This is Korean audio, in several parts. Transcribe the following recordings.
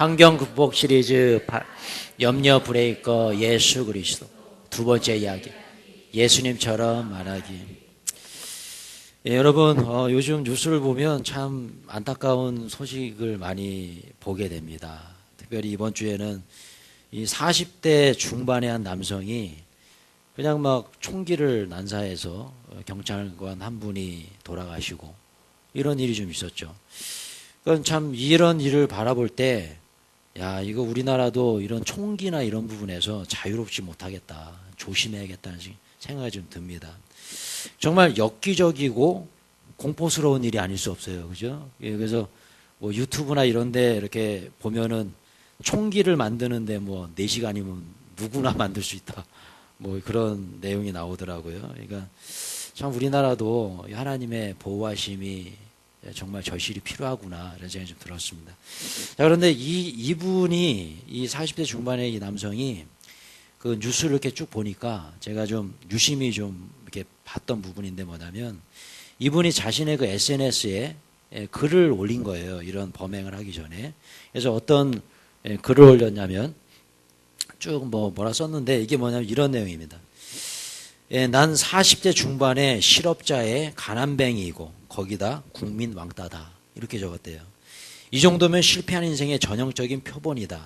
환경 극복 시리즈 염려 브레이커 예수 그리스도 두 번째 이야기, 예수님처럼 말하기. 여러분, 요즘 뉴스를 보면 참 안타까운 소식을 많이 보게 됩니다. 특별히 이번 주에는 이 40대 중반의 한 남성이 그냥 막 총기를 난사해서 경찰관 한 분이 돌아가시고 이런 일이 좀 있었죠. 그건 참 이런 일을 바라볼 때, 야, 이거 우리나라도 이런 총기나 이런 부분에서 자유롭지 못하겠다, 조심해야겠다는 생각이 좀 듭니다. 정말 엽기적이고 공포스러운 일이 아닐 수 없어요. 그죠? 그래서 뭐 유튜브나 이런 데 이렇게 보면은 총기를 만드는데 뭐 4시간이면 누구나 만들 수 있다, 뭐 그런 내용이 나오더라고요. 그러니까 참 우리나라도 하나님의 보호하심이 정말 절실히 필요하구나, 이런 생각이 좀 들었습니다. 자, 그런데 이분이, 이 40대 중반의 이 남성이 그 뉴스를 이렇게 쭉 보니까 제가 좀 유심히 좀 이렇게 봤던 부분인데, 뭐냐면 이분이 자신의 그 SNS에 글을 올린 거예요. 이런 범행을 하기 전에. 그래서 어떤 글을 올렸냐면 쭉 뭐라 썼는데, 이게 뭐냐면 이런 내용입니다. 난 40대 중반의 실업자의 가난뱅이이고 거기다 국민 왕따다, 이렇게 적었대요. 이 정도면 실패한 인생의 전형적인 표본이다.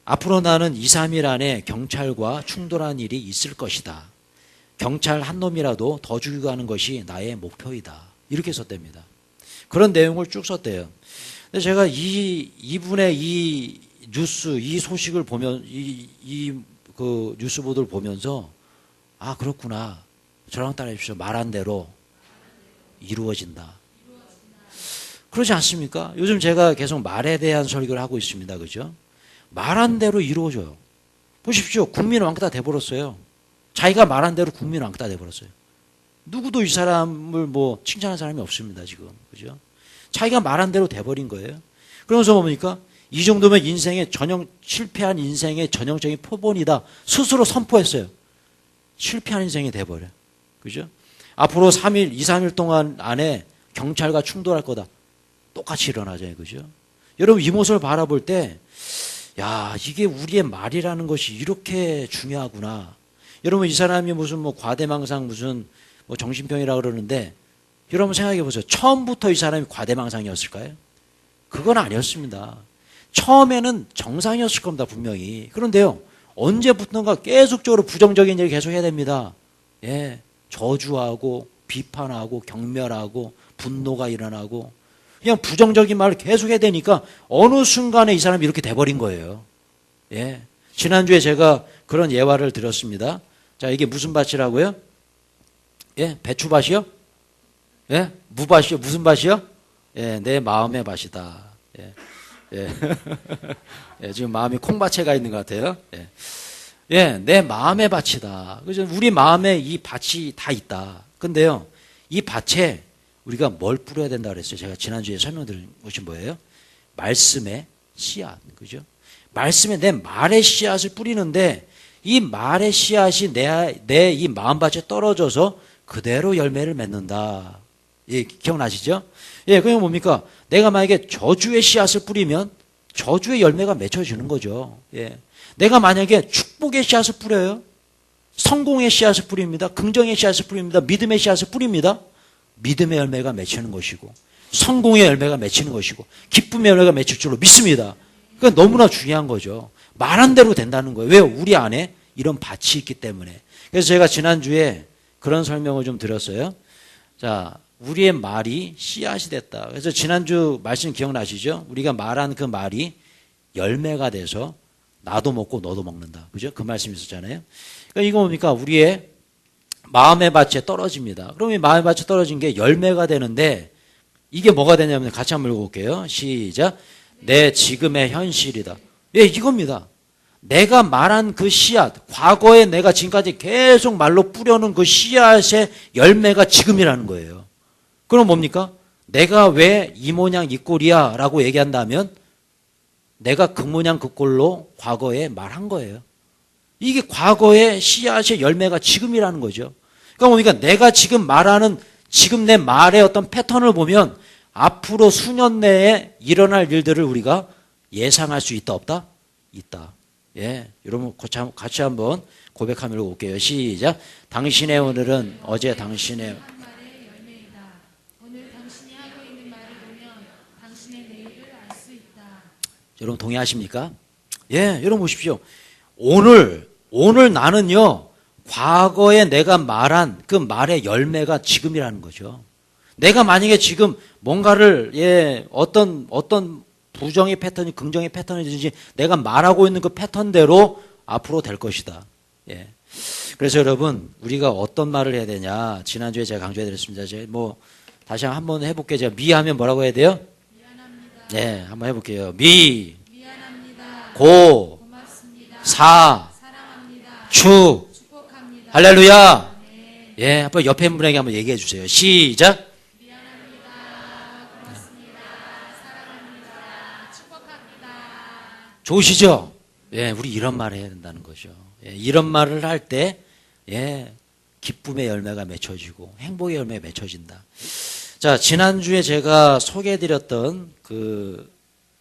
앞으로 나는 2, 3일 안에 경찰과 충돌한 일이 있을 것이다. 경찰 한 놈이라도 더 죽이고 가는 것이 나의 목표이다, 이렇게 썼답니다. 그런 내용을 쭉 썼대요. 근데 제가 이분의 이 뉴스, 이 소식을 보면, 그 뉴스 보도를 보면서, 아, 그렇구나, 저랑 따라해 주십시오. 말한 대로 이루어진다. 그러지 않습니까? 요즘 제가 계속 말에 대한 설교를 하고 있습니다. 그죠? 말한 대로 이루어져요. 보십시오. 국민 왕따 돼버렸어요. 자기가 말한 대로 국민 왕따 돼버렸어요. 누구도 이 사람을 뭐 칭찬한 사람이 없습니다, 지금. 그죠? 자기가 말한 대로 돼버린 거예요. 그러면서 뭡니까? 이 정도면 실패한 인생의 전형적인 표본이다, 스스로 선포했어요. 실패한 인생이 돼버려. 그죠? 앞으로 2, 3일 동안 안에 경찰과 충돌할 거다. 똑같이 일어나잖아요. 그죠? 여러분, 이 모습을 바라볼 때, 야, 이게 우리의 말이라는 것이 이렇게 중요하구나. 여러분, 이 사람이 무슨 뭐 과대망상, 무슨 뭐 정신병이라 그러는데, 여러분 생각해 보세요. 처음부터 이 사람이 과대망상이었을까요? 그건 아니었습니다. 처음에는 정상이었을 겁니다, 분명히. 그런데요, 언제부턴가 계속적으로 부정적인 일을 계속 해야 됩니다. 예. 저주하고 비판하고 경멸하고 분노가 일어나고 그냥 부정적인 말을 계속 해야 되니까 어느 순간에 이 사람이 이렇게 돼버린 거예요. 예. 지난주에 제가 그런 예화를 드렸습니다. 자, 이게 무슨 밭이라고요? 예, 배추밭이요? 예, 무밭이요? 무슨 밭이요? 예, 내 마음의 밭이다. 예, 예. 예, 지금 마음이 콩밭에 가 있는 것 같아요. 예. 예, 내 마음의 밭이다. 그래서 우리 마음에 이 밭이 다 있다. 근데요, 이 밭에 우리가 뭘 뿌려야 된다 그랬어요. 제가 지난주에 설명드린 것이 뭐예요? 말씀의 씨앗. 그죠? 말씀에 내 말의 씨앗을 뿌리는데, 이 말의 씨앗이 내 이 마음밭에 떨어져서 그대로 열매를 맺는다. 예, 기억나시죠? 예, 그게 뭡니까? 내가 만약에 저주의 씨앗을 뿌리면 저주의 열매가 맺혀지는 거죠. 예. 내가 만약에 축복의 씨앗을 뿌려요. 성공의 씨앗을 뿌립니다. 긍정의 씨앗을 뿌립니다. 믿음의 씨앗을 뿌립니다. 믿음의 열매가 맺히는 것이고, 성공의 열매가 맺히는 것이고, 기쁨의 열매가 맺힐 줄로 믿습니다. 그러니까 너무나 중요한 거죠. 말한 대로 된다는 거예요. 왜요? 우리 안에 이런 밭이 있기 때문에. 그래서 제가 지난주에 그런 설명을 좀 드렸어요. 자, 우리의 말이 씨앗이 됐다. 그래서 지난주 말씀 기억나시죠? 우리가 말한 그 말이 열매가 돼서 나도 먹고 너도 먹는다. 그죠? 그 말씀이 있었잖아요. 그러니까 이거 뭡니까? 우리의 마음의 밭에 떨어집니다. 그럼 이 마음의 밭에 떨어진 게 열매가 되는데, 이게 뭐가 되냐면 같이 한번 읽어볼게요. 시작. 내 지금의 현실이다. 예, 이겁니다. 내가 말한 그 씨앗, 과거에 내가 지금까지 계속 말로 뿌려놓은 그 씨앗의 열매가 지금이라는 거예요. 그럼 뭡니까? 내가 왜 이 모양 이 꼴이야 라고 얘기한다면, 내가 그 모양 그 꼴로 과거에 말한 거예요. 이게 과거의 씨앗의 열매가 지금이라는 거죠. 그러니까 뭡니까? 내가 지금 말하는, 지금 내 말의 어떤 패턴을 보면 앞으로 수년 내에 일어날 일들을 우리가 예상할 수 있다 없다? 있다. 예, 여러분 같이 한번 고백하며 올게요. 시작. 당신의 오늘은 어제 당신의 오늘 당신이 하고 있는 말을 보면 당신의 내일을 알 수 있다. 여러분 동의하십니까? 예, 여러분 보십시오. 오늘 나는요, 과거에 내가 말한 그 말의 열매가 지금이라는 거죠. 내가 만약에 지금 뭔가를, 예, 어떤 부정의 패턴이 긍정의 패턴이든지 내가 말하고 있는 그 패턴대로 앞으로 될 것이다. 예. 그래서 여러분, 우리가 어떤 말을 해야 되냐. 지난주에 제가 강조해드렸습니다. 제가 다시 한번 해볼게요. 제가 하면 뭐라고 해야 돼요? 미안합니다. 네, 한번 해볼게요. 미안합니다. 고맙습니다. 사랑합니다. 축복합니다. 할렐루야. 네. 예, 한번 옆에 있는 분에게 한번 얘기해 주세요. 시작. 미안합니다. 고맙습니다. 사랑합니다. 축복합니다. 좋으시죠? 예, 우리 이런 말을 해야 된다는 거죠. 예, 이런 말을 할 때, 예, 기쁨의 열매가 맺혀지고 행복의 열매가 맺혀진다. 자, 지난주에 제가 소개해드렸던 그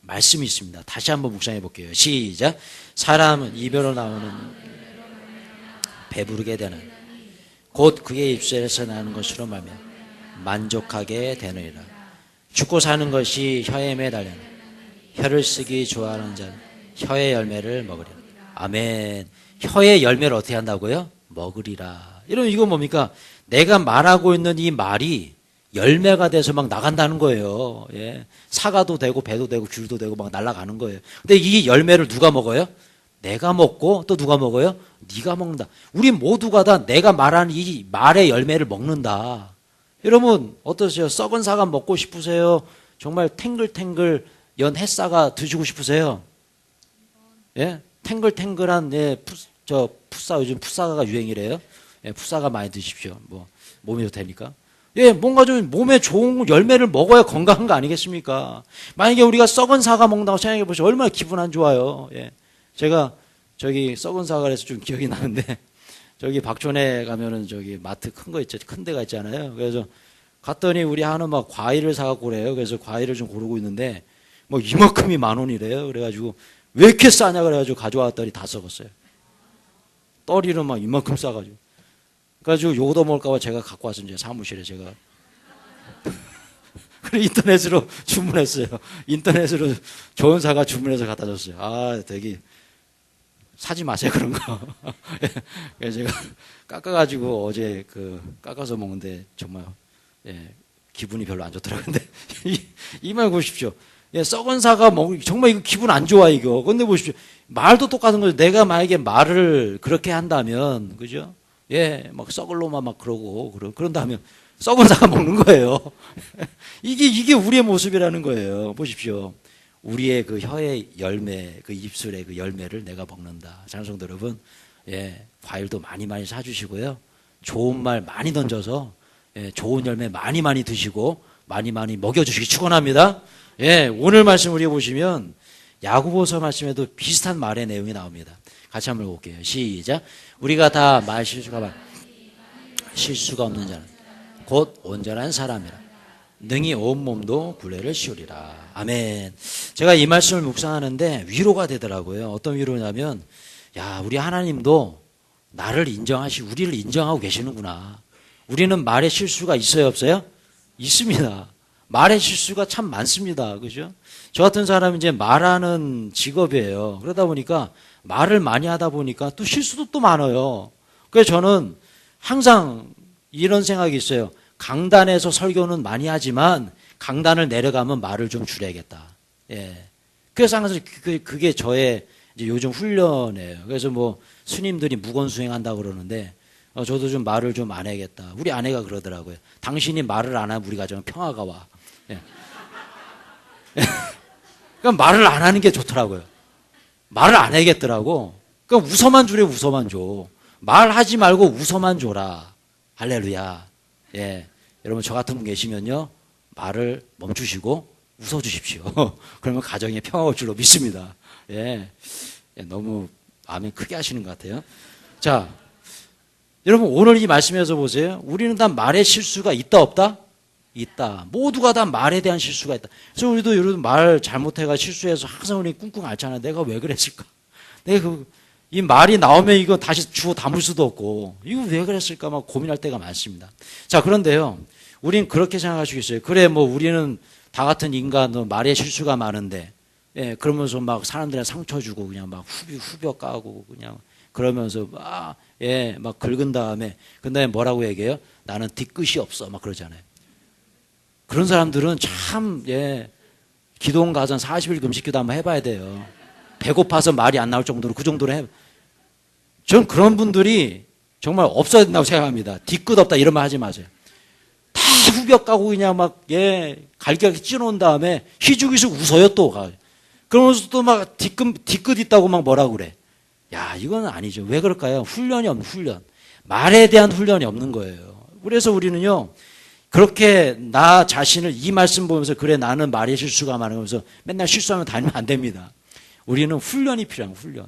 말씀이 있습니다. 다시 한번 묵상해 볼게요. 시작. 사람은 입으로 나오는 배부르게 되는 곧 그의 입술에서 나는 것으로 말며 만족하게 되느니라. 죽고 사는 것이 혀에 매달려 혀를 쓰기 좋아하는 자는 혀의 열매를 먹으리라. 아멘. 혀의 열매를 어떻게 한다고요? 먹으리라. 여러분 이거 뭡니까? 내가 말하고 있는 이 말이 열매가 돼서 막 나간다는 거예요. 예. 사과도 되고 배도 되고 귤도 되고 막 날아가는 거예요. 근데 이 열매를 누가 먹어요? 내가 먹고 또 누가 먹어요? 네가 먹는다. 우리 모두가 다 내가 말하는 이 말의 열매를 먹는다. 여러분 어떠세요? 썩은 사과 먹고 싶으세요? 정말 탱글탱글 연 햇사과 드시고 싶으세요? 예? 탱글탱글한 풋사 요즘 풋사과가 유행이래요. 예, 풋사과 많이 드십시오. 몸에 좋다니까. 예, 뭔가 좀 몸에 좋은 열매를 먹어야 건강한 거 아니겠습니까? 만약에 우리가 썩은 사과 먹는다고 생각해 보시면 얼마나 기분 안 좋아요. 예. 제가 저기 썩은 사과에서 좀 기억이 나는데 저기 박촌에 가면은 저기 마트 큰 거 있죠. 큰 데가 있잖아요. 그래서 갔더니 우리 하는 막 과일을 사갖고 그래요. 그래서 과일을 좀 고르고 있는데 뭐 이만큼이 10,000원이래요. 그래가지고 왜 이렇게 싸냐 그래가지고 가져왔더니 다 썩었어요. 떨이는 막 이만큼 싸가지고. 그래가지고 요거 먹을까봐 제가 갖고 왔어요. 이제 사무실에 제가. 그리고 인터넷으로 주문했어요. 인터넷으로 좋은 사과 주문해서 갖다 줬어요. 아, 되게 사지 마세요 그런 거. 그래서 제가 깎아가지고 어제 깎아서 먹는데 정말 예, 기분이 별로 안 좋더라고요. 근데 이 말 보십시오. 예, 썩은 사과 정말 이거 기분 안 좋아 이거. 근데 보십시오. 말도 똑같은 거죠. 내가 만약에 말을 그렇게 한다면 그죠? 예, 막 썩을 놈아 막 그런다면 썩은 사과 먹는 거예요. 이게 우리의 모습이라는 거예요. 보십시오. 우리의 그 혀의 열매, 그 입술의 그 열매를 내가 먹는다. 장성도 여러분, 예, 과일도 많이 사주시고요. 좋은 말 많이 던져서, 예, 좋은 열매 많이 드시고, 많이 먹여주시기 축원합니다. 예, 오늘 말씀 우리 보시면, 야고보서 말씀에도 비슷한 말의 내용이 나옵니다. 같이 한번 볼게요. 시작. 우리가 다 말 실수가 없는 자는 곧 온전한 사람이라. 능히 온 몸도 굴레를 씌우리라. 아멘. 제가 이 말씀을 묵상하는데 위로가 되더라고요. 어떤 위로냐면, 야, 우리 하나님도 우리를 인정하고 계시는구나. 우리는 말에 실수가 있어요, 없어요? 있습니다. 말에 실수가 참 많습니다. 그죠? 저 같은 사람이 이제 말하는 직업이에요. 그러다 보니까 말을 많이 하다 보니까 또 실수도 또 많아요. 그래서 저는 항상 이런 생각이 있어요. 강단에서 설교는 많이 하지만 강단을 내려가면 말을 좀 줄여야겠다. 예. 그래서 항상 그게 저의 이제 요즘 훈련이에요. 그래서 스님들이 무건 수행한다고 그러는데 저도 좀 말을 좀 안 해야겠다. 우리 아내가 그러더라고요. 당신이 말을 안 하면 우리 가정은 평화가 와. 예. 그러니까 말을 안 하는 게 좋더라고요. 말을 안 해야겠더라고. 그러니까 웃어만 주래, 웃어만 줘. 말하지 말고 웃어만 줘라. 할렐루야. 예. 여러분, 저 같은 분 계시면요, 말을 멈추시고 웃어주십시오. 그러면 가정에 평화가 올 줄로 믿습니다. 예. 예. 너무 아멘 크게 하시는 것 같아요. 자, 여러분, 오늘 이 말씀에서 보세요. 우리는 다 말에 실수가 있다, 없다? 있다. 모두가 다 말에 대한 실수가 있다. 그래서 우리도 이런 말 잘못해가 실수해서 항상 우리 꿍꿍 앓잖아. 내가 왜 그랬을까? 내가 이 말이 나오면 이거 다시 주워 담을 수도 없고 이거 왜 그랬을까 막 고민할 때가 많습니다. 자, 그런데요. 우린 그렇게 생각할 수 있어요. 그래 뭐 우리는 다 같은 인간, 말에 실수가 많은데 예, 그러면서 막 사람들한테 상처 주고 그냥 막 후벼 까고 그냥 그러면서 막 긁은 다음에 근데 뭐라고 얘기해요? 나는 뒤끝이 없어 막 그러잖아요. 그런 사람들은 참 기도원 가전 40일 금식기도 한번 해봐야 돼요. 배고파서 말이 안 나올 정도로 그 정도로 해. 전 그런 분들이 정말 없어야 된다고 생각합니다. 뒤끝 없다 이런 말 하지 마세요. 다 후벼 까고 그냥 막 갈기갈기 찌놓은 다음에 희죽이죽 웃어요 또. 그러면서 또 막 뒤끝 있다고 막 뭐라고 그래. 야, 이건 아니죠. 왜 그럴까요? 훈련이 없는 훈련. 말에 대한 훈련이 없는 거예요. 그래서 우리는요. 그렇게 나 자신을 이 말씀 보면서 그래 나는 말에 실수가 많으면서 맨날 실수하면 다니면 안 됩니다. 우리는 훈련이 필요한 훈련.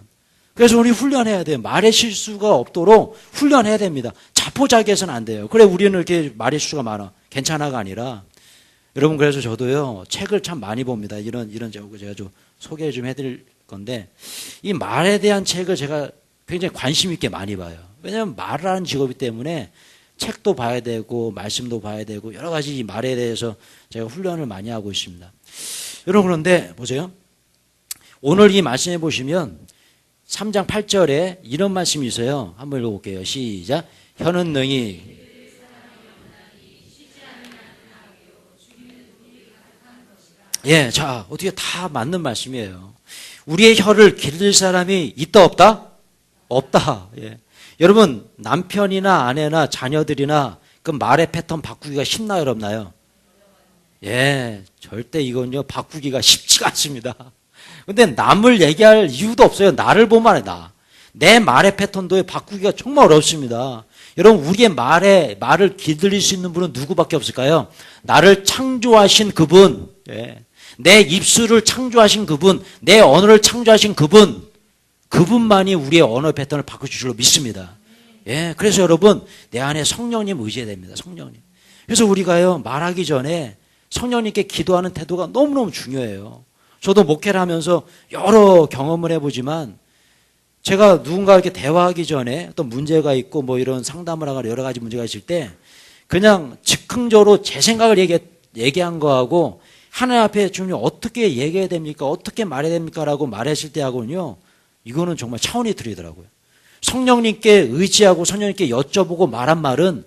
그래서 우리 훈련해야 돼요. 말에 실수가 없도록 훈련해야 됩니다. 자포자기해서는 안 돼요. 그래 우리는 이렇게 말에 실수가 많아. 괜찮아가 아니라 여러분 그래서 저도요 책을 참 많이 봅니다. 이런 제가 좀 소개 좀 해드릴 건데 이 말에 대한 책을 제가 굉장히 관심 있게 많이 봐요. 왜냐하면 말을 하는 직업이기 때문에 책도 봐야 되고 말씀도 봐야 되고 여러 가지 이 말에 대해서 제가 훈련을 많이 하고 있습니다. 여러분 그런데 보세요. 오늘 이 말씀해 보시면 3장 8절에 이런 말씀이 있어요. 한번 읽어볼게요. 시작. 혀는 능히 자 어떻게 다 맞는 말씀이에요. 우리의 혀를 기를 사람이 있다 없다? 없다. 여러분 남편이나 아내나 자녀들이나 그 말의 패턴 바꾸기가 쉽나요 어렵나요? 절대 이건요 바꾸기가 쉽지가 않습니다. 근데 남을 얘기할 이유도 없어요. 나를 보면 해 나. 내 말의 패턴도 바꾸기가 정말 어렵습니다. 여러분 우리의 말을 기들릴 수 있는 분은 누구밖에 없을까요? 나를 창조하신 그분, 내 입술을 창조하신 그분, 내 언어를 창조하신 그분만이 우리의 언어 패턴을 바꿔주실 줄 믿습니다. 그래서 여러분 내 안에 성령님 의지해야 됩니다. 성령님. 그래서 우리가요 말하기 전에 성령님께 기도하는 태도가 너무너무 중요해요. 저도 목회를 하면서 여러 경험을 해보지만 제가 누군가 이렇게 대화하기 전에 어떤 문제가 있고 뭐 이런 상담을 하거나 여러 가지 문제가 있을 때 그냥 즉흥적으로 제 생각을 얘기한 거하고 하나님 앞에 주님 어떻게 얘기해야 됩니까? 어떻게 말해야 됩니까? 라고 말했을 때하고는요 이거는 정말 차원이 틀리더라고요. 성령님께 의지하고 성령님께 여쭤보고 말한 말은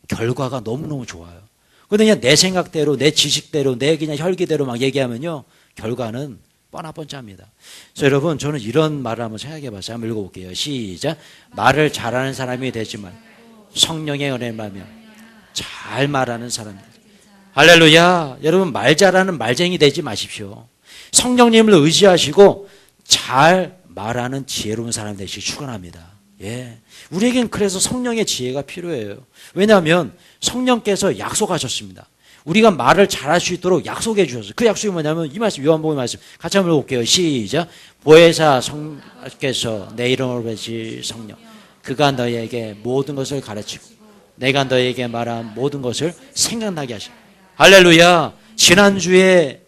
결과가 너무너무 좋아요. 근데 그냥 내 생각대로 내 지식대로 내 그냥 혈기대로 막 얘기하면요 결과는 뻔합니다. 그래서 여러분 저는 이런 말을 한번 생각해 봤어요. 한번 읽어볼게요. 시작. 말을 잘하는 사람이 되지만 성령의 은혜를 말하며 잘 말하는 사람입니다. 할렐루야. 여러분 말 잘하는 말쟁이 되지 마십시오. 성령님을 의지하시고 잘 말하는 지혜로운 사람 되시기 축원합니다. 우리에겐 그래서 성령의 지혜가 필요해요. 왜냐하면 성령께서 약속하셨습니다. 우리가 말을 잘할 수 있도록 약속해 주셨어요. 그 약속이 뭐냐면 이 말씀 요한복음 말씀 같이 한번 읽어볼게요. 시작. 보혜사 성께서 내 이름으로 부르실 성령 그가 너희에게 모든 것을 가르치고 내가 너희에게 말한 모든 것을 생각나게 하시고 할렐루야. 지지난주에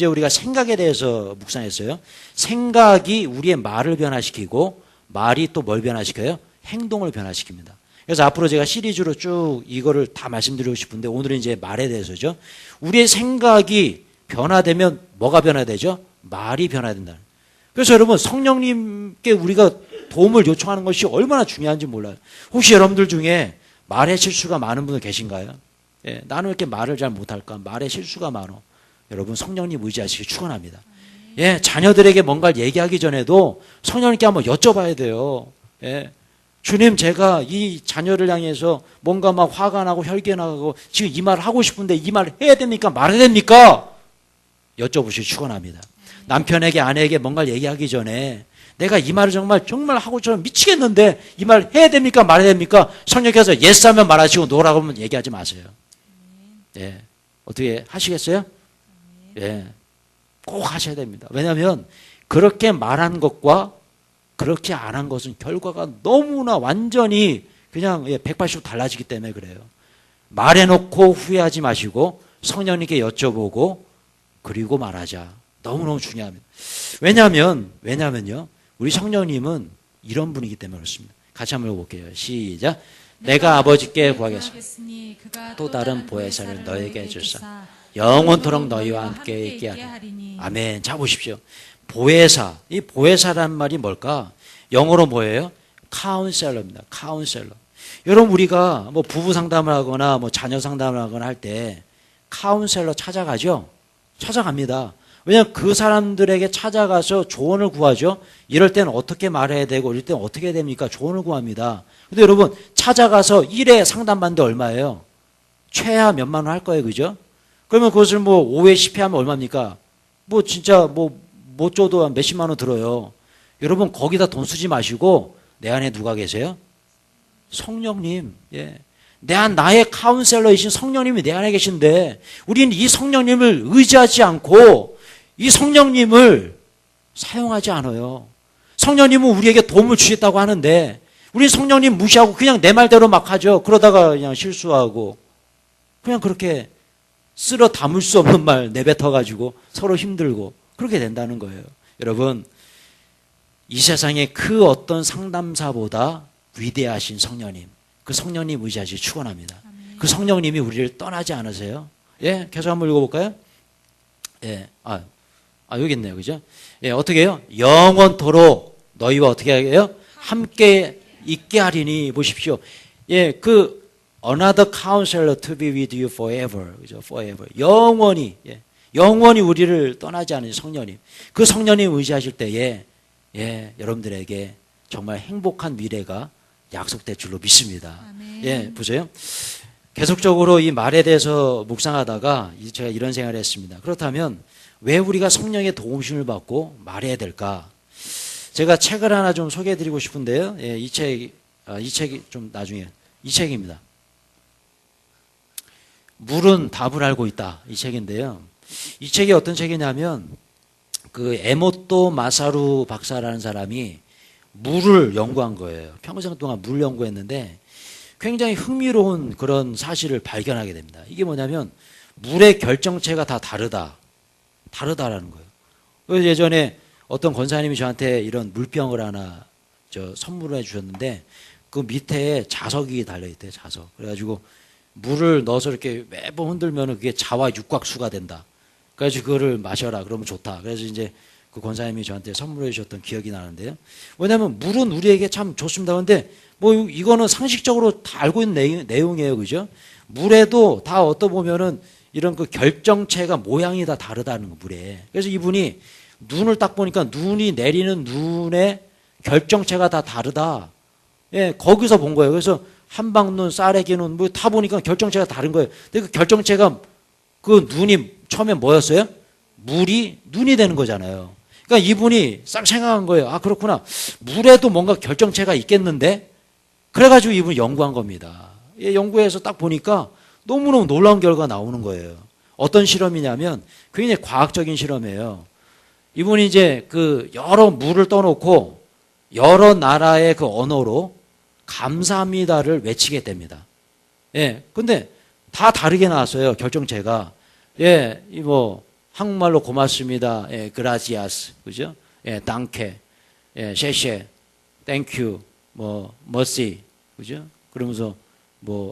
우리가 생각에 대해서 묵상했어요. 생각이 우리의 말을 변화시키고 말이 또 뭘 변화시켜요? 행동을 변화시킵니다. 그래서 앞으로 제가 시리즈로 쭉 이거를 다 말씀드리고 싶은데 오늘은 이제 말에 대해서죠. 우리의 생각이 변화되면 뭐가 변화되죠? 말이 변화된다. 그래서 여러분 성령님께 우리가 도움을 요청하는 것이 얼마나 중요한지 몰라요. 혹시 여러분들 중에 말에 실수가 많은 분들 계신가요? 나는 왜 이렇게 말을 잘 못할까? 말에 실수가 많어. 여러분 성령님 의지하시기 축원합니다. 자녀들에게 뭔가를 얘기하기 전에도 성령님께 한번 여쭤봐야 돼요. 주님 제가 이 자녀를 향해서 뭔가 막 화가 나고 혈기 나고 지금 이 말을 하고 싶은데 이 말을 해야 됩니까? 말해야 됩니까? 여쭤보시기 축원합니다. 남편에게 아내에게 뭔가를 얘기하기 전에 내가 이 말을 정말 하고 저는 미치겠는데 이 말을 해야 됩니까? 말해야 됩니까? 성령께서 예스 하면 말하시고 노라고 하면 얘기하지 마세요. 어떻게 하시겠어요? 꼭 하셔야 됩니다. 왜냐하면 그렇게 말한 것과 그렇게 안 한 것은 결과가 너무나 완전히 그냥 180도 달라지기 때문에 그래요. 말해놓고 후회하지 마시고 성령님께 여쭤보고 그리고 말하자. 너무너무 중요합니다. 왜냐하면요. 우리 성령님은 이런 분이기 때문에 그렇습니다. 같이 한번 읽어볼게요. 시작. 내가 아버지께 구하겠습니다. 또 다른 보혜사를 너에게 주사 영원토록 너희와 함께 있게 하리니. 아멘. 자 보십시오. 보혜사. 이 보혜사란 말이 뭘까? 영어로 뭐예요? 카운셀러입니다. 카운셀러. 여러분 우리가 뭐 부부 상담을 하거나 뭐 자녀 상담을 하거나 할 때 카운셀러 찾아가죠? 찾아갑니다. 왜냐하면 그 사람들에게 찾아가서 조언을 구하죠. 이럴 때는 어떻게 말해야 되고 이럴 때는 어떻게 해야 됩니까? 조언을 구합니다. 근데 여러분 찾아가서 1회 상담받는데 얼마예요? 최하 몇만 원 할 거예요. 그죠? 그러면 그것을 뭐 5회 10회 하면 얼마입니까? 뭐 진짜 뭐 못 줘도 한 몇십만 원 들어요. 여러분 거기다 돈 쓰지 마시고 내 안에 누가 계세요? 성령님. 예. 나의 카운셀러이신 성령님이 내 안에 계신데 우리는 이 성령님을 의지하지 않고 이 성령님을 사용하지 않아요. 성령님은 우리에게 도움을 주셨다고 하는데 우리는 성령님 무시하고 그냥 내 말대로 막 하죠. 그러다가 그냥 실수하고 그냥 그렇게 쓸어 담을 수 없는 말 내뱉어가지고 서로 힘들고 그렇게 된다는 거예요. 여러분 이 세상에 그 어떤 상담사보다 위대하신 성령님, 그 성령님 의지하시 축원합니다. 그 성령님이 우리를 떠나지 않으세요? 예, 계속 한번 읽어볼까요? 예, 여기 있네요, 그죠? 예, 어떻게 해요? 영원토록 너희와 어떻게 해요? 함께 있게 하리니. 보십시오. 예, another counselor to be with you forever, 그죠? forever. 영원히, 예, 영원히 우리를 떠나지 않은 성령님. 그 성령님 의지하실 때에, 예, 여러분들에게 정말 행복한 미래가 약속될 줄로 믿습니다. 아멘. 예, 보세요. 계속적으로 이 말에 대해서 묵상하다가 제가 이런 생각을 했습니다. 그렇다면 왜 우리가 성령의 도움심을 받고 말해야 될까? 제가 책을 하나 좀 소개해드리고 싶은데요. 예, 이 책이 좀 나중에 이 책입니다. 물은 답을 알고 있다. 이 책인데요. 이 책이 어떤 책이냐면 그 에모토 마사루 박사라는 사람이 물을 연구한 거예요. 평생 동안 물 연구했는데 굉장히 흥미로운 그런 사실을 발견하게 됩니다. 이게 뭐냐면 물의 결정체가 다 다르다라는 거예요. 그래서 예전에 어떤 권사님이 저한테 이런 물병을 하나 선물을 해주셨는데 그 밑에 자석이 달려있대요. 자석. 그래가지고 물을 넣어서 이렇게 매번 흔들면 그게 자와 육각수가 된다. 그래서 그거를 마셔라. 그러면 좋다. 그래서 이제 그 권사님이 저한테 선물해 주셨던 기억이 나는데요. 왜냐하면 물은 우리에게 참 좋습니다. 그런데 뭐 이거는 상식적으로 다 알고 있는 내용이에요. 그죠? 물에도 다 어떠 보면은 이런 그 결정체가 모양이 다 다르다는 거, 물에. 그래서 이분이 눈을 딱 보니까 눈이 내리는 눈의 결정체가 다 다르다. 예, 거기서 본 거예요. 그래서 한방눈, 쌀애기 눈, 뭐 다 보니까 결정체가 다른 거예요. 근데 그 결정체가 그 눈이 처음에 뭐였어요? 물이 눈이 되는 거잖아요. 그러니까 이분이 싹 생각한 거예요. 아, 그렇구나. 물에도 뭔가 결정체가 있겠는데? 그래가지고 이분이 연구한 겁니다. 예, 연구해서 딱 보니까 너무너무 놀라운 결과가 나오는 거예요. 어떤 실험이냐면 굉장히 과학적인 실험이에요. 이분이 이제 그 여러 물을 떠놓고 여러 나라의 그 언어로 감사합니다를 외치게 됩니다. 예, 근데 다 다르게 나왔어요. 결정체가. 예, 한국말로 고맙습니다. 예, 그라지아스. 그죠? 예, 땅케. 예, 셰셰. 땡큐. 머시. 그죠? 그러면서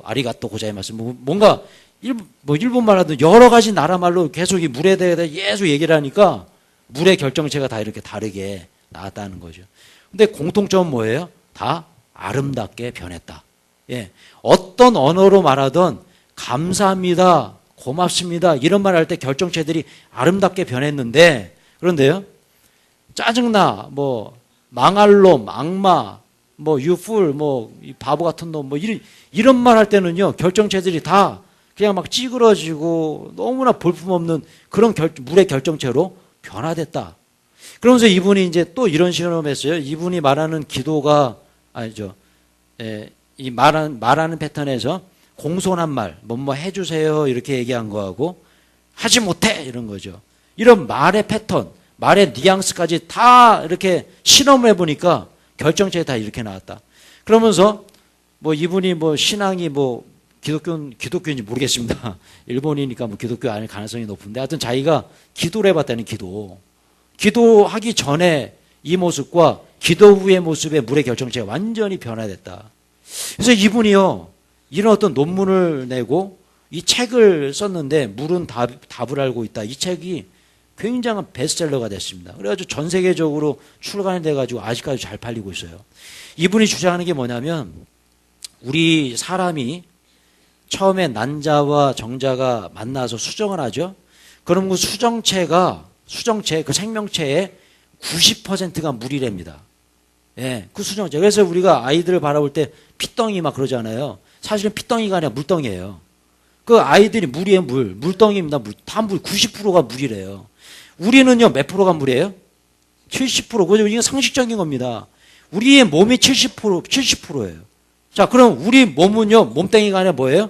아리가또 고자이마스. 뭔가 일본말 하든 여러 가지 나라 말로 계속 이 물에 대해 계속 얘기를 하니까 물의 결정체가 다 이렇게 다르게 나왔다는 거죠. 근데 공통점은 뭐예요? 다 아름답게 변했다. 예. 어떤 언어로 말하던 감사합니다, 고맙습니다 이런 말 할 때 결정체들이 아름답게 변했는데 그런데요. 짜증나, 망할 놈, 악마, 유풀, 이 바보 같은 놈, 이런 말 할 때는요. 결정체들이 다 그냥 막 찌그러지고 너무나 볼품없는 그런 물의 결정체로 변화됐다. 그러면서 이분이 이제 또 이런 실험을 했어요. 이분이 말하는 기도가 아니죠. 예, 이 말하는 패턴에서 공손한 말, 해주세요 이렇게 얘기한 거하고 하지 못해 이런 거죠. 이런 말의 패턴, 말의 뉘앙스까지 다 이렇게 실험을 해보니까 결정체가 다 이렇게 나왔다. 그러면서 이분이 신앙이 기독교인지 모르겠습니다. 일본이니까 뭐 기독교 아닐 가능성이 높은데 하여튼 자기가 기도를 해봤다는 기도하기 전에 이 모습과 기도 후의 모습의 물의 결정체가 완전히 변화됐다. 그래서 이분이요 이런 어떤 논문을 내고 이 책을 썼는데 물은 답을 알고 있다. 이 책이 굉장한 베스트셀러가 됐습니다. 그래가지고 전 세계적으로 출간이 돼가지고 아직까지 잘 팔리고 있어요. 이분이 주장하는 게 뭐냐면 우리 사람이 처음에 난자와 정자가 만나서 수정을 하죠. 그럼 그 수정체 그 생명체의 90%가 물이랍니다. 예, 그 수정체. 그래서 우리가 아이들을 바라볼 때 피덩이 막 그러잖아요. 사실은 피덩이가 아니라 물덩이에요. 그 아이들이 물이에요, 물덩이입니다. 다 물, 90%가 물이래요. 우리는요, 몇 프로가 물이에요? 70%. 그죠? 이게 상식적인 겁니다. 우리의 몸이 70%예요. 자, 그럼 우리 몸은요, 몸뚱이가 아니라 뭐예요?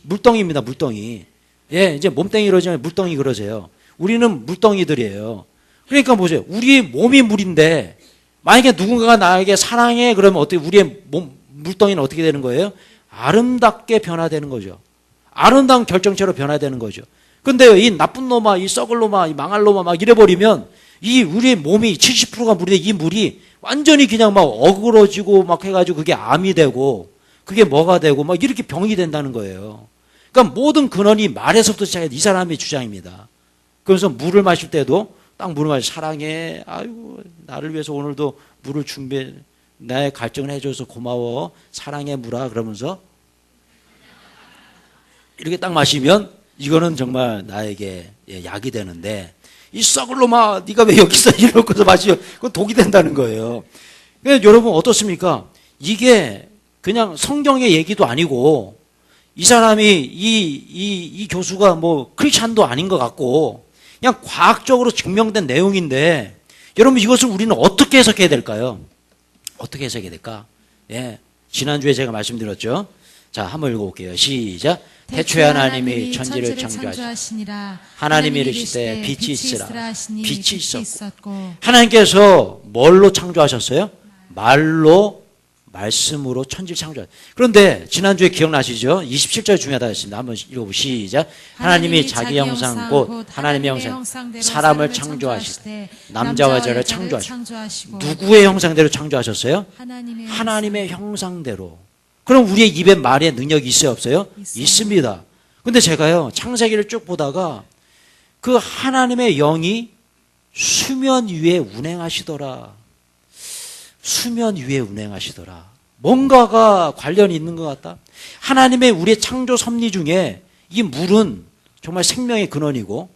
물덩이입니다, 물덩이. 예, 이제 몸뚱이 그러지만 물덩이 그러세요. 우리는 물덩이들이에요. 그러니까 보세요. 우리 몸이 물인데, 만약에 누군가가 나에게 사랑해, 그러면 어떻게, 우리의 물덩이는 어떻게 되는 거예요? 아름답게 변화되는 거죠. 아름다운 결정체로 변화되는 거죠. 근데 이 나쁜 놈아, 이 썩을 놈아, 이 망할 놈아 막 이래버리면 이 우리의 몸이 70%가 물인데 이 물이 완전히 그냥 막 어그러지고 막 해가지고 그게 암이 되고 그게 뭐가 되고 막 이렇게 병이 된다는 거예요. 그러니까 모든 근원이 말에서부터 시작해 이 사람의 주장입니다. 그래서 물을 마실 때도 딱 물을 마시 사랑해. 아이고 나를 위해서 오늘도 물을 준비해 나의 갈증을 해줘서 고마워. 사랑해 물아 그러면서 이렇게 딱 마시면 이거는 정말 나에게 약이 되는데 이 썩을 놈아 네가 왜 여기 있어 이러고서 마시면 그건 독이 된다는 거예요. 그러니까 여러분 어떻습니까? 이게 그냥 성경의 얘기도 아니고 이 사람이 이 교수가 뭐 크리스찬도 아닌 것 같고 그냥 과학적으로 증명된 내용인데 여러분 이것을 우리는 어떻게 해석해야 될까요? 어떻게 해석해야 될까? 예, 지난주에 제가 말씀드렸죠. 자, 한번 읽어볼게요. 시작. 태초에 하나님이 천지를 창조하시니라. 하나님이 이르시되 빛이 있으라. 빛이 있었고. 하나님께서 뭘로 창조하셨어요? 말씀으로 천지를 창조하셨어요. 그런데 지난주에 기억나시죠? 27절 중요하다 했습니다. 한번 읽어보시죠. 시작. 하나님이 자기 형상 곧 하나님의 형상 사람을 창조하시되 남자와 여자를 창조하시고. 누구의 형상대로 창조하셨어요? 하나님의 형상대로. 그럼 우리의 입에 말의 능력이 있어요, 없어요? 있습니다. 근데 제가요, 창세기를 쭉 보다가 그 하나님의 영이 수면 위에 운행하시더라. 수면 위에 운행하시더라. 뭔가가 관련이 있는 것 같다. 하나님의 우리의 창조 섭리 중에 이 물은 정말 생명의 근원이고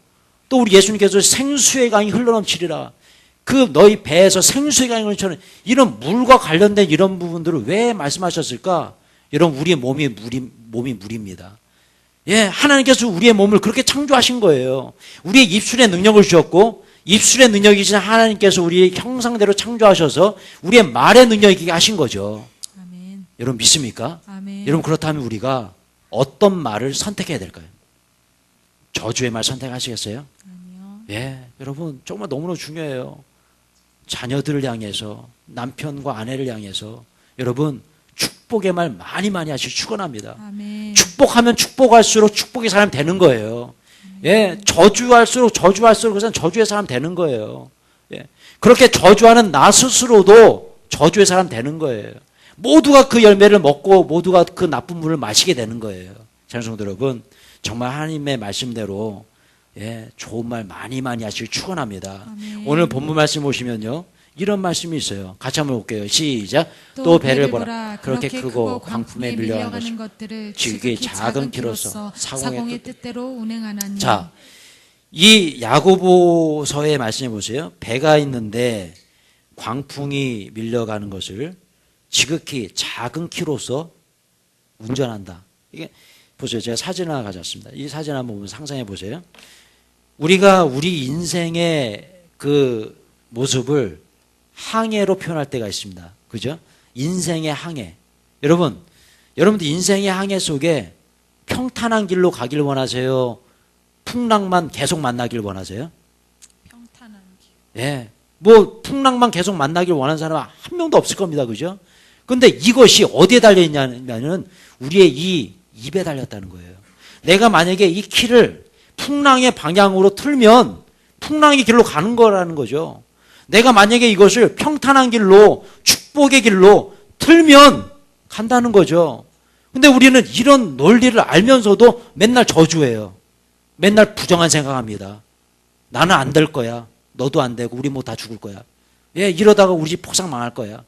또 우리 예수님께서 생수의 강이 흘러넘치리라. 그 너희 배에서 생수의 강이 흘러넘치는 이런 물과 관련된 이런 부분들을 왜 말씀하셨을까? 여러분 우리의 몸이 물입니다. 예, 하나님께서 우리의 몸을 그렇게 창조하신 거예요. 우리의 입술에 능력을 주셨고 입술의 능력이신 하나님께서 우리의 형상대로 창조하셔서 우리의 말의 능력이 있게 하신 거죠. 아멘. 여러분 믿습니까? 아멘. 여러분 그렇다면 우리가 어떤 말을 선택해야 될까요? 저주의 말 선택하시겠어요? 아니요. 예, 여러분 정말 너무너무 중요해요. 자녀들을 향해서 남편과 아내를 향해서 여러분 축복의 말 많이 하시기 축원합니다. 아멘. 축복하면 축복할수록 축복의 사람 되는 거예요. 예, 저주할수록 그것은 저주의 사람 되는 거예요. 예, 그렇게 저주하는 나 스스로도 저주의 사람 되는 거예요. 모두가 그 열매를 먹고 모두가 그 나쁜 물을 마시게 되는 거예요. 장성도 여러분, 정말 하나님의 말씀대로 예, 좋은 말 많이 하시길 축원합니다. 아멘. 오늘 본문 말씀 보시면요. 이런 말씀이 있어요. 같이 한번 볼게요. 시작. 또 배를 보라. 그렇게 크고 광풍에 밀려가는 것들을 지극히 작은 키로서 사공의 뜻대로 운행하나니. 자, 이 야고보서의 말씀해 보세요. 배가 있는데 광풍이 밀려가는 것을 지극히 작은 키로서 운전한다. 이게 보세요. 제가 사진 하나 가져왔습니다. 이 사진 한번 보면 상상해 보세요. 우리가 우리 인생의 그 모습을 항해로 표현할 때가 있습니다. 그죠? 인생의 항해. 여러분들 인생의 항해 속에 평탄한 길로 가길 원하세요? 풍랑만 계속 만나길 원하세요? 평탄한 길. 예. 뭐 풍랑만 계속 만나길 원하는 사람은 한 명도 없을 겁니다. 그죠? 근데 이것이 어디에 달려 있냐면은 우리의 이 입에 달렸다는 거예요. 내가 만약에 이 키를 풍랑의 방향으로 틀면 풍랑의 길로 가는 거라는 거죠. 내가 만약에 이것을 평탄한 길로 축복의 길로 틀면 간다는 거죠. 근데 우리는 이런 논리를 알면서도 맨날 저주해요. 맨날 부정한 생각합니다. 나는 안 될 거야. 너도 안 되고 우리 뭐 다 죽을 거야. 예, 이러다가 우리 집 폭삭 망할 거야.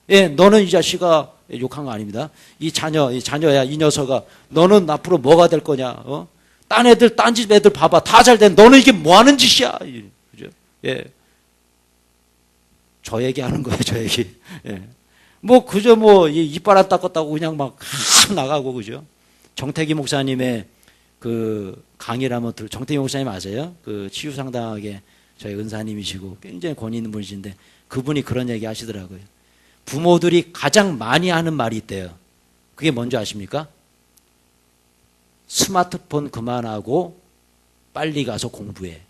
예, 너는 이 자식아, 욕한 거 아닙니다. 이 자녀야, 이 녀석아, 너는 앞으로 뭐가 될 거냐? 어? 딴 애들, 딴 집 애들 봐봐. 다 잘 된. 너는 이게 뭐 하는 짓이야? 그죠? 예. 저 얘기하는 거예요, 저 얘기. 예. 뭐, 그저 뭐, 이빨 안 닦았다고 그냥 막 나가고, 그죠? 정태기 목사님의 그 강의를 정태기 목사님 아세요? 그 치유상당하게 저희 은사님이시고 굉장히 권위 있는 분이신데 그분이 그런 얘기 하시더라고요. 부모들이 가장 많이 하는 말이 있대요. 그게 뭔지 아십니까? 스마트폰 그만하고 빨리 가서 공부해.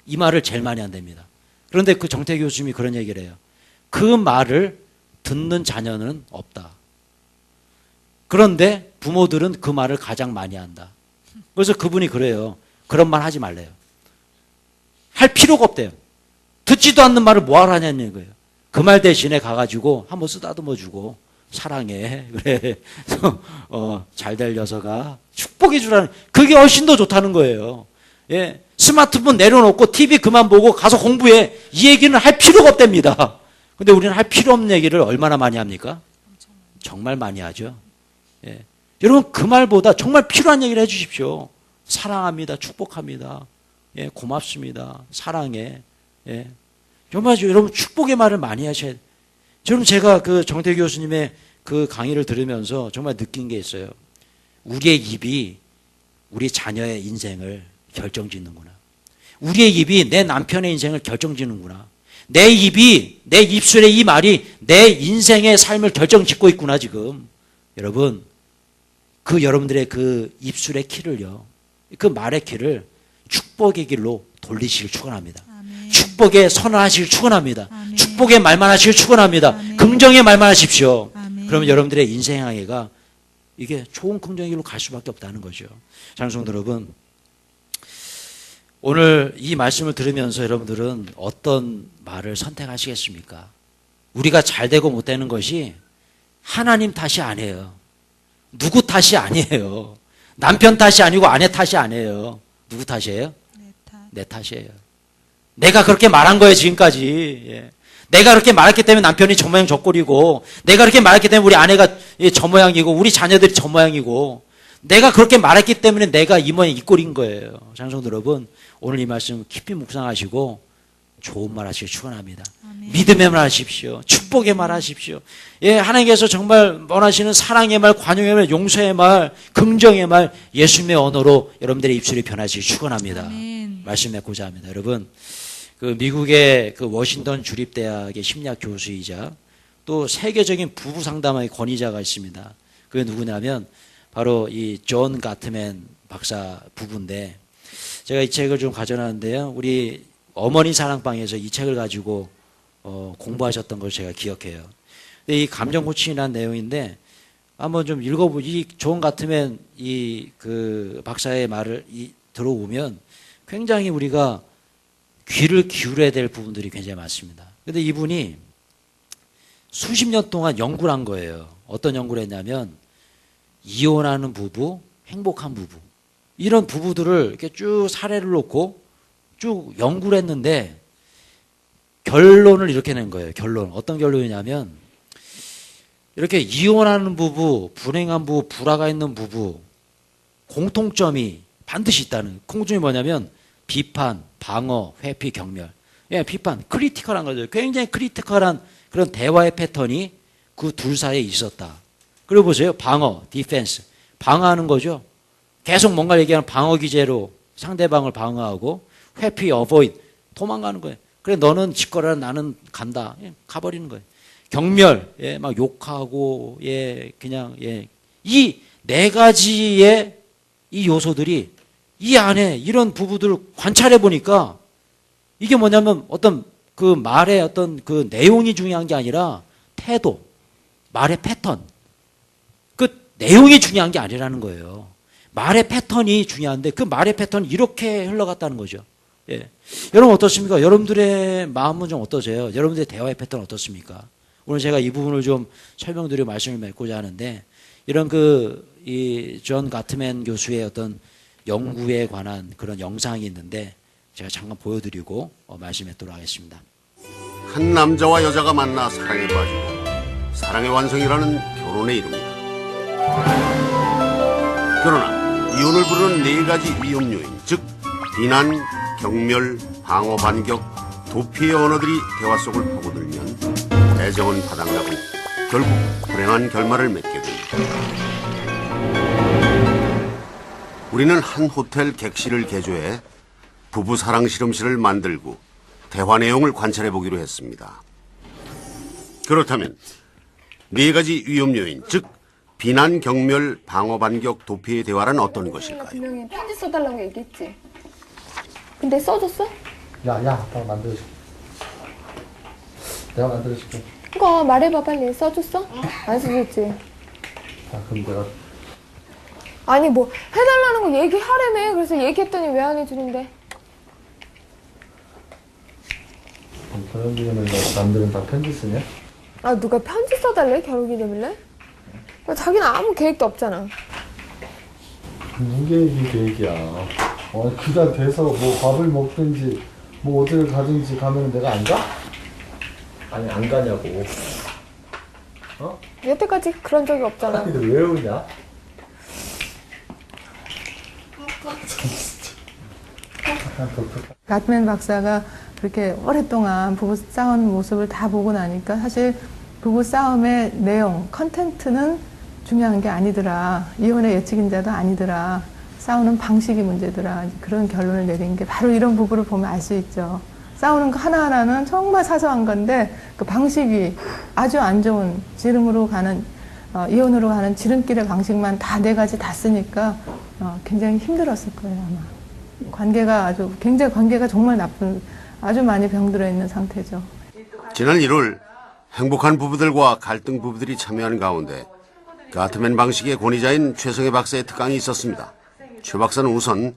이 말을 제일 많이 한답니다. 그런데 그 정태기 교수님이 그런 얘기를 해요. 그 말을 듣는 자녀는 없다. 그런데 부모들은 그 말을 가장 많이 한다. 그래서 그분이 그래요. 그런 말 하지 말래요. 할 필요가 없대요. 듣지도 않는 말을 뭐하러 하냐는 거예요. 그 말 대신에 가가지고 한번 쓰다듬어 주고 사랑해. 그래. 잘 될 녀석아. 축복해 주라는 그게 훨씬 더 좋다는 거예요. 예. 스마트폰 내려놓고 TV 그만 보고 가서 공부해. 이 얘기는 할 필요가 없답니다. 근데 우리는 할 필요 없는 얘기를 얼마나 많이 합니까? 정말 많이 하죠. 예. 여러분 그 말보다 정말 필요한 얘기를 해 주십시오. 사랑합니다. 축복합니다. 예, 고맙습니다. 사랑해. 예. 정말 여러분 축복의 말을 많이 하셔야 돼요. 여러분 제가 그 정태기 교수님의 그 강의를 들으면서 정말 느낀 게 있어요. 우리의 입이 우리 자녀의 인생을 결정짓는구나. 우리의 입이 내 남편의 인생을 결정짓는구나. 내 입이, 내 입술의 이 말이 내 인생의 삶을 결정짓고 있구나 지금. 여러분 그 여러분들의 그 입술의 키를요. 그 말의 키를 축복의 길로 돌리시길 축원합니다. 아멘. 축복의 선언하시길 축원합니다. 아멘. 축복의 말만 하시길 축원합니다. 아멘. 긍정의 말만 하십시오. 아멘. 그러면 여러분들의 인생 항해가 이게 좋은 긍정의 길로 갈 수밖에 없다는 거죠. 장성도 여러분, 오늘 이 말씀을 들으면서 여러분들은 어떤 말을 선택하시겠습니까? 우리가 잘 되고 못 되는 것이 하나님 탓이 아니에요. 누구 탓이 아니에요. 남편 탓이 아니고 아내 탓이 아니에요. 누구 탓이에요? 내 탓이에요. 내가 그렇게 말한 거예요, 지금까지. 예. 내가 그렇게 말했기 때문에 남편이 저 모양 저 꼴이고, 내가 그렇게 말했기 때문에 우리 아내가 저 모양이고, 우리 자녀들이 저 모양이고, 내가 그렇게 말했기 때문에 내가 이 모양 이 꼴인 거예요. 장성도 여러분, 오늘 이 말씀 깊이 묵상하시고 좋은 말 하시길 축원합니다. 믿음의 말 하십시오. 축복의 말 하십시오. 예, 하나님께서 정말 원하시는 사랑의 말, 관용의 말, 용서의 말, 긍정의 말, 예수님의 언어로 여러분들의 입술이 변하시길 축원합니다. 아멘. 말씀 맺고자 합니다. 여러분, 그 미국의 그 워싱턴 주립대학의 심리학 교수이자 또 세계적인 부부 상담의 권위자가 있습니다. 그게 누구냐면 바로 이 존 가트맨 박사 부부인데, 제가 이 책을 좀 가져놨는데요. 우리 어머니 사랑방에서 이 책을 가지고 공부하셨던 걸 제가 기억해요. 근데 이 감정 코칭이라는 내용인데 한번 좀 읽어보. 이 존 가트맨 이 그 박사의 말을 들어보면 굉장히 우리가 귀를 기울여야 될 부분들이 굉장히 많습니다. 근데 이분이 수십 년 동안 연구를 한 거예요. 어떤 연구를 했냐면 이혼하는 부부, 행복한 부부, 이런 부부들을 이렇게 쭉 사례를 놓고 쭉 연구를 했는데 결론을 이렇게 낸 거예요. 결론. 어떤 결론이냐면 이렇게 이혼하는 부부, 불행한 부부, 불화가 있는 부부 공통점이 반드시 있다는. 공통점이 뭐냐면 비판, 방어, 회피, 경멸. 예, 비판, 크리티컬한 거죠. 굉장히 크리티컬한 그런 대화의 패턴이 그 둘 사이에 있었다. 그리고 보세요. 방어, 디펜스. 방어하는 거죠. 계속 뭔가 얘기하는 방어 기제로 상대방을 방어하고, 회피, 어보이드, 도망가는 거예요. 그래, 너는 짓거려라, 나는 간다. 예, 가버리는 거예요. 경멸, 예, 막 욕하고, 예, 그냥, 예. 이 네 가지의 이 요소들이 이 안에 이런 부부들을 관찰해 보니까 이게 뭐냐면 어떤 그 말의 어떤 그 내용이 중요한 게 아니라 태도, 말의 패턴. 그 내용이 중요한 게 아니라는 거예요. 말의 패턴이 중요한데 그 말의 패턴이 이렇게 흘러갔다는 거죠. 예. 여러분 어떻습니까? 여러분들의 마음은 좀 어떠세요? 여러분들의 대화의 패턴 어떻습니까? 오늘 제가 이 부분을 좀 설명드리고 말씀을 맺고자 하는데 이런 이 존 가트맨 교수의 어떤 연구에 관한 그런 영상이 있는데 제가 잠깐 보여드리고 말씀 맺도록 하겠습니다. 한 남자와 여자가 만나 사랑에 빠지고 사랑의 완성이라는 결혼에 이릅니다. 그러나 이혼을 부르는 네 가지 위험 요인, 즉 비난, 경멸, 방어, 반격, 도피의 언어들이 대화 속을 파고들면 애정은 바닥나고 결국 불행한 결말을 맺게 됩니다. 우리는 한 호텔 객실을 개조해 부부 사랑 실험실을 만들고 대화 내용을 관찰해 보기로 했습니다. 그렇다면 네 가지 위험 요인, 즉 비난, 경멸, 방어, 반격, 도피의 대화란 어떤 것일까요? 분명히 편지 써달라고 얘기했지. 근데 써줬어? 야, 내가 만들어줄게. 내가 만들어줄게. 그거 말해봐 빨리. 써줬어? 안 써줬지. 아, 그럼 내가 아니 뭐 해달라는 거 얘기하라며. 그래서 얘기했더니 왜 안 해주는데. 결혼기념일 남들은 다 편지 쓰냐? 아 누가 편지 써달래? 결혼기념일날? 자기는 아무 계획도 없잖아. 무슨 계획이야. 그냥 돼서 뭐 밥을 먹든지 뭐 어디를 가든지 가면 내가 안 가? 아니 안 가냐고. 여태까지 그런 적이 없잖아. 근데 왜 우냐? 가트맨 박사가 그렇게 오랫동안 부부 싸우는 모습을 다 보고 나니까 사실 부부 싸움의 내용, 컨텐츠는 중요한 게 아니더라. 이혼의 예측인자도 아니더라. 싸우는 방식이 문제더라. 그런 결론을 내린 게 바로 이런 부부를 보면 알 수 있죠. 싸우는 거 하나하나는 정말 사소한 건데 그 방식이 아주 안 좋은 지름으로 가는 이혼으로 가는 지름길의 방식만 다 네 가지 다 쓰니까 굉장히 힘들었을 거예요 아마. 관계가 정말 나쁜 아주 많이 병들어 있는 상태죠. 지난 1월 행복한 부부들과 갈등 부부들이 참여하는 가운데 가트맨 방식의 권위자인 최성애 박사의 특강이 있었습니다. 최 박사는 우선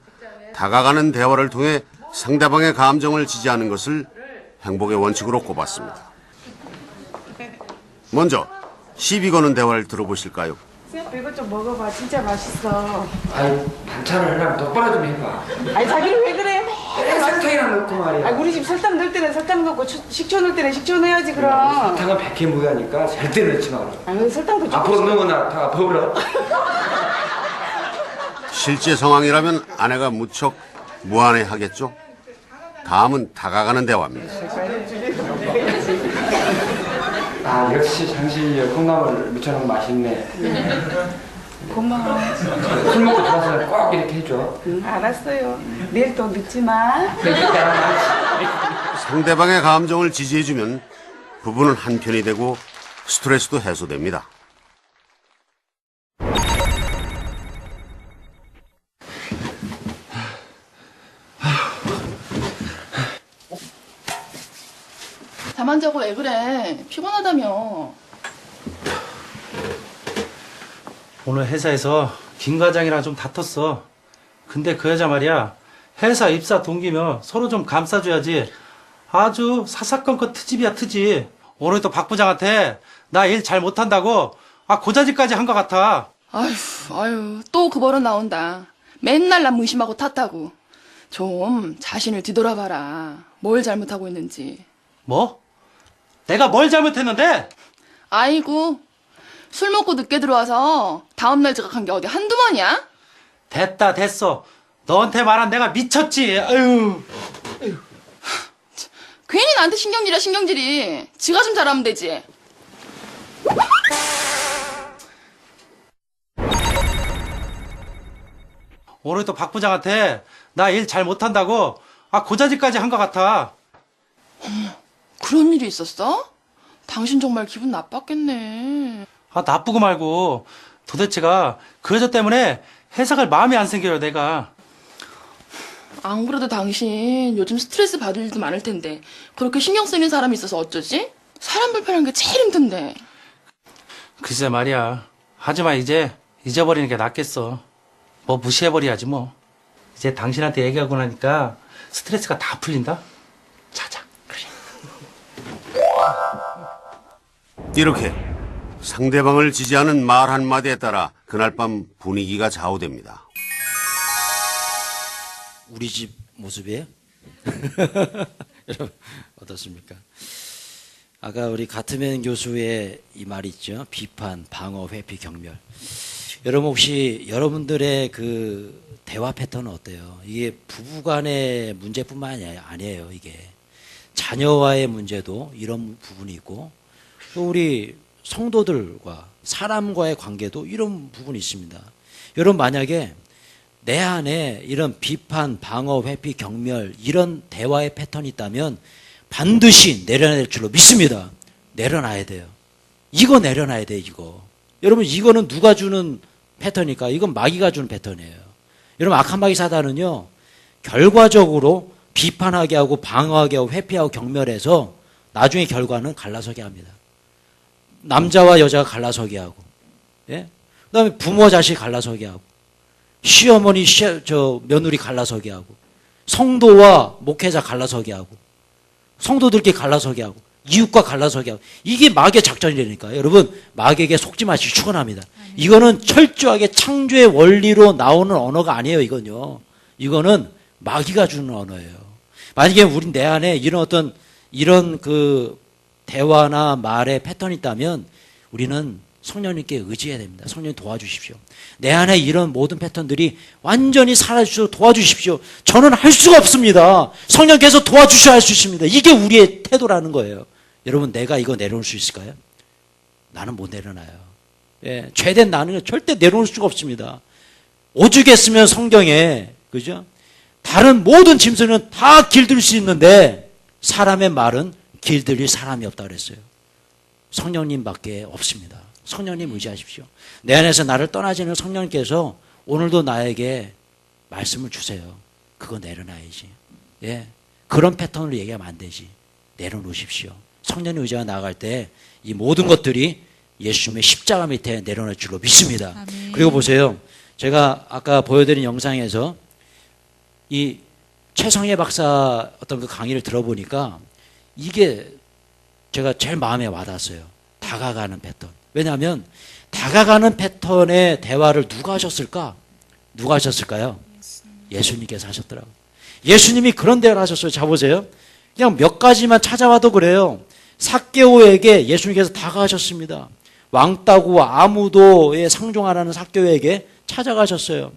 다가가는 대화를 통해 상대방의 감정을 지지하는 것을 행복의 원칙으로 꼽았습니다. 먼저 시비 거는 대화를 들어보실까요? 쌤 이것 좀 먹어봐. 진짜 맛있어. 아유 반찬을 하려면 똑바로 좀 해봐. 아니 자기는 왜 그래? 그래 설탕이나 넣고 말이야. 아니 우리 집 설탕 넣을 때는 설탕 넣고 식초 넣을 때는 식초 넣어야지 그럼. 설탕은 백해무야니까 절대 넣지 마라. 아유 설탕도 조금씩. 앞으로 넣으면 다 버려. 실제 상황이라면 아내가 무척 무안해하겠죠? 다음은 다가가는 대화입니다. 아 역시 당신이 콩나물 무쳐놓은 거 맛있네. 고마워. 술 먹고 들어와서 꼭 이렇게 해줘. 응, 알았어요. 내일 또 늦지 마. 상대방의 감정을 지지해주면 부부는 한편이 되고 스트레스도 해소됩니다. 잠 안 자고 왜 그래? 피곤하다며. 오늘 회사에서 김 과장이랑 좀 다퉜어. 근데 그 여자 말이야. 회사 입사 동기며 서로 좀 감싸줘야지. 아주 사사건건 트집이야 트집. 오늘 또 박 부장한테 나 일 잘 못한다고 고자질까지 한 것 같아. 아유, 또 그 버릇 나온다. 맨날 남 의심하고 탓하고. 좀 자신을 뒤돌아봐라. 뭘 잘못하고 있는지. 뭐? 내가 뭘 잘못했는데? 아이고, 술 먹고 늦게 들어와서 다음날 지각한 게 어디 한두 번이야? 됐다 됐어. 너한테 말한 내가 미쳤지. 아유. 괜히 나한테 신경질이야 신경질이. 지가 좀 잘하면 되지. 오늘 또 박 부장한테 나 일 잘 못한다고 고자질까지 한 것 같아. 그런 일이 있었어? 당신 정말 기분 나빴겠네. 나쁘고 말고 도대체가 그 여자 때문에 회사 갈 마음이 안 생겨요 내가. 안 그래도 당신 요즘 스트레스 받을 일도 많을 텐데 그렇게 신경 쓰이는 사람이 있어서 어쩌지? 사람 불편한 게 제일 힘든데. 글쎄 말이야. 하지만 이제 잊어버리는 게 낫겠어. 뭐 무시해버려야지 뭐. 이제 당신한테 얘기하고 나니까 스트레스가 다 풀린다. 자자. 이렇게 상대방을 지지하는 말 한마디에 따라 그날 밤 분위기가 좌우됩니다. 우리 집 모습이에요? 여러분 어떻습니까? 아까 우리 가트맨 교수의 이 말 있죠. 비판, 방어, 회피, 경멸. 여러분 혹시 여러분들의 그 대화 패턴은 어때요? 이게 부부간의 문제뿐만 아니에요. 이게 자녀와의 문제도 이런 부분이 있고 또 우리 성도들과 사람과의 관계도 이런 부분이 있습니다. 여러분 만약에 내 안에 이런 비판, 방어, 회피, 경멸 이런 대화의 패턴이 있다면 반드시 내려낼 줄로 믿습니다. 내려놔야 돼요. 이거 내려놔야 돼요. 이거. 여러분 이거는 누가 주는 패턴이니까 이건 마귀가 주는 패턴이에요. 여러분 악한 마귀 사단은요 결과적으로 비판하게 하고 방어하게 하고 회피하고 경멸해서 나중에 결과는 갈라서게 합니다. 남자와 여자가 갈라서게 하고, 예? 그다음에 부모 자식 갈라서게 하고, 시어머니 며느리 갈라서게 하고, 성도와 목회자 갈라서게 하고, 성도들끼리 갈라서게 하게 하고, 이웃과 갈라서게 하고, 이게 마귀의 작전이라니까. 여러분 마귀에게 속지 마시기 축원합니다. 이거는 철저하게 창조의 원리로 나오는 언어가 아니에요. 이건요. 이거는 마귀가 주는 언어예요. 만약에 우리 내 안에 이런 그 대화나 말의 패턴이 있다면 우리는 성령님께 의지해야 됩니다. 성령님 도와주십시오. 내 안에 이런 모든 패턴들이 완전히 사라지도록 도와주십시오. 저는 할 수가 없습니다. 성령께서 도와주셔야 할 수 있습니다. 이게 우리의 태도라는 거예요. 여러분 내가 이거 내려놓을 수 있을까요? 나는 못 내려놔요. 예, 죄된 나는 절대 내려놓을 수가 없습니다. 오죽했으면 성경에 그죠? 다른 모든 짐승은 다 길들일 수 있는데 사람의 말은 길들일 사람이 없다 그랬어요. 성령님밖에 없습니다. 성령님 의지하십시오. 내 안에서 나를 떠나지는 성령님께서 오늘도 나에게 말씀을 주세요. 그거 내려놔야지. 예, 그런 패턴으로 얘기하면 안 되지. 내려놓으십시오. 성령님 의지가 나아갈 때 이 모든 것들이 예수님의 십자가 밑에 내려놓을 줄로 믿습니다. 아멘. 그리고 보세요. 제가 아까 보여드린 영상에서 이 최성애 박사 어떤 그 강의를 들어보니까 이게 제가 제일 마음에 와닿았어요. 다가가는 패턴. 왜냐하면 다가가는 패턴의 대화를 누가 하셨을까? 누가 하셨을까요? 예수님께서 하셨더라고요. 예수님이 그런 대화를 하셨어요. 자 보세요. 그냥 몇 가지만 찾아와도 그래요. 삭개오에게 예수님께서 다가가셨습니다. 왕따고 아무도에 상종하라는 삭개오에게 찾아가셨어요.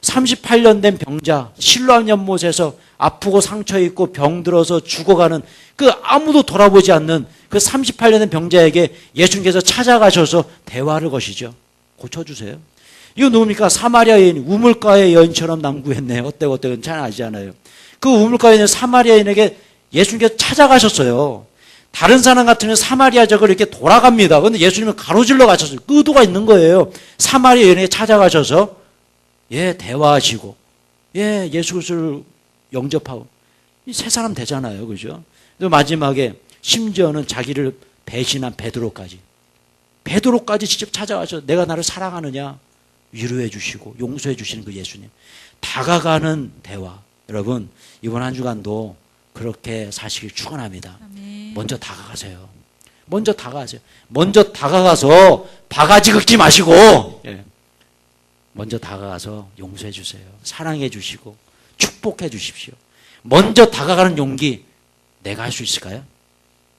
38년 된 병자, 실로암 연못에서 아프고 상처 입고 병들어서 죽어가는 그 아무도 돌아보지 않는 그 38년 된 병자에게 예수님께서 찾아가셔서 대화를 거시죠. 고쳐주세요. 이거 누굽니까? 사마리아 여인, 우물가의 여인처럼 남구했네. 어때고 잘 아시잖아요. 그 우물가에 있는 사마리아 여인에게 예수님께서 찾아가셨어요. 다른 사람 같으면 사마리아 지역을 이렇게 돌아갑니다. 그런데 예수님은 가로질러 가셨어요. 의도가 있는 거예요. 사마리아 여인에게 찾아가셔서 예, 대화하시고 예, 예수 그리스도를 영접하고 세 사람 되잖아요. 그죠? 또 마지막에 심지어는 자기를 배신한 베드로까지 직접 찾아와서 내가 나를 사랑하느냐 위로해 주시고 용서해 주시는 그 예수님. 다가가는 대화. 여러분 이번 한 주간도 그렇게 사시길 축원합니다. 먼저 다가가세요. 먼저 다가가세요. 먼저 다가가서 바가지 긁지 마시고 예. 먼저 다가가서 용서해 주세요. 사랑해 주시고 축복해 주십시오. 먼저 다가가는 용기 내가 할 수 있을까요?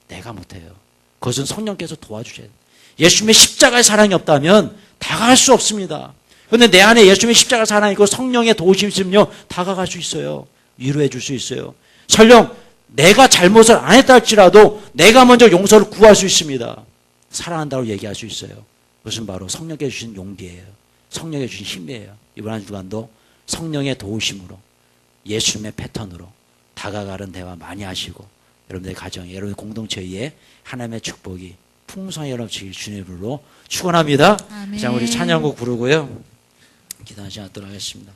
내가 못해요. 그것은 성령께서 도와주셔야 돼요. 예수님의 십자가의 사랑이 없다면 다가갈 수 없습니다. 그런데 내 안에 예수님의 십자가 사랑이 있고 성령의 도우심이 있으면요 다가갈 수 있어요. 위로해 줄 수 있어요. 설령 내가 잘못을 안 했다 할지라도 내가 먼저 용서를 구할 수 있습니다. 사랑한다고 얘기할 수 있어요. 그것은 바로 성령께 주신 용기예요. 성령에 주신 힘이에요. 이번 한 주간도 성령의 도우심으로 예수님의 패턴으로 다가가는 대화 많이 하시고 여러분들의 가정에 여러분의 공동체에 하나님의 축복이 풍성하게 넘치길 주님의 이름으로 축원합니다. 자 우리 찬양곡 부르고요. 기도하지 않도록 하겠습니다.